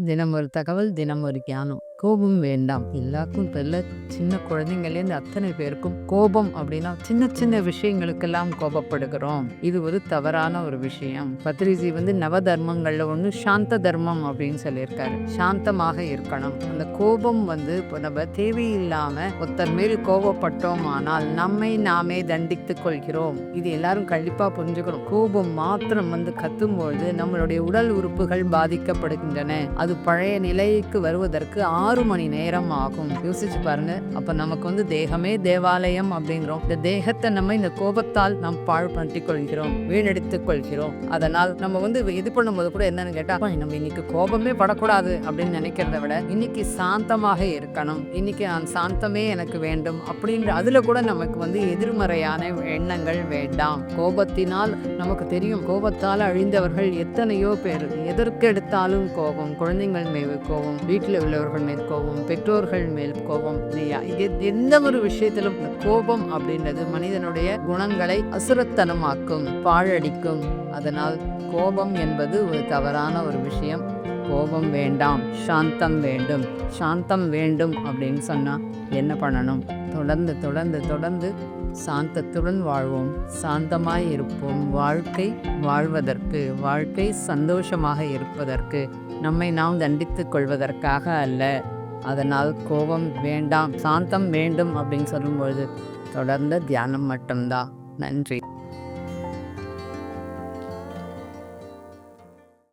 தினம் ஒரு தகவல், தினம் ஒரு ஞானம். கோபம் வேண்டாம். எல்லாருக்கும் இப்ப சின்ன குழந்தைங்கள்லேருந்து அத்தனை பேருக்கும் கோபம் அப்படின்னா சின்ன சின்ன விஷயங்களுக்கெல்லாம் கோபப்படுகிறோம். இது ஒரு தவறான ஒரு விஷயம். பத்ரிஜி நவ தர்மங்கள்ல ஒண்ணு சாந்த தர்மம் அப்படின்னு சொல்லியிருக்காரு. சாந்தமாக இருக்கணும். அந்த கோபம் இப்போ நம்ம தேவையில்லாம ஒருத்தர் மேல் கோபப்பட்டோம் ஆனால் நம்மை நாமே தண்டித்துக் கொள்கிறோம். இது எல்லாரும் கண்டிப்பா புரிஞ்சுக்கணும். கோபம் மாத்திரம் கத்தும்பொழுது நம்மளுடைய உடல் உறுப்புகள் பாதிக்கப்படுகின்றன. அது பழைய நிலைக்கு வருவதற்கு 6 மணி நேரம் ஆகும். யோசிச்சு பாருங்க. அப்ப நமக்கு தேகமே தேவாலயம் அப்படிங்கிறோம். இந்த தேகத்தை நம்ம இந்த கோபத்தால் நாம் பாழ்படுத்திக் கொள்கிறோம், வீணடித்துக் கொள்கிறோம். அதனால் நம்ம இது பண்ணும்போது கூட என்னன்னு கேட்டா, நம்ம இன்னைக்கு கோபமே படக்கூடாது அப்படின்னு நினைக்கிறத விட இன்னைக்கு சாந்தமாக இருக்கணும், இன்னைக்கு நான் சாந்தமே எனக்கு வேண்டும் அப்படின்ற அதுல கூட நமக்கு எதிர்மறையான எண்ணங்கள் வேண்டாம். கோபத்தினால் நமக்கு தெரியும், கோபத்தால் அழிந்தவர்கள் எத்தனையோ பேர். எதற்கு எடுத்தாலும் கோபம், குழந்தைகள் மேல் கோபம், வீட்டில் உள்ளவர்கள் மேல் கோபம், பெற்றோர்கள் மேல் கோபம். எந்த ஒரு விஷயத்திலும் கோபம் அப்படின்றது மனிதனுடைய குணங்களை அசுரத்தனமாக்கும், பாழடிக்கும். அதனால் கோபம் என்பது ஒரு தவறான ஒரு விஷயம். கோபம் வேண்டாம், சாந்தம் வேண்டும். சாந்தம் வேண்டும் அப்படின்னு சொன்னா என்ன பண்ணணும்? தொடர்ந்து தொடர்ந்து தொடர்ந்து சாந்தத்துடன் வாழ்வோம், சாந்தமாய் இருப்போம். வாழ்க்கை வாழ்வதற்கு, வாழ்க்கை சந்தோஷமாக இருப்பதற்கு, நம்மை நாம் தண்டித்துக் கொள்வதற்காக அல்ல. அதனால் கோபம் வேண்டாம், சாந்தம் வேண்டும் அப்படின்னு சொல்லும்பொழுது தொடர்ந்த தியானம் மட்டும்தான். நன்றி.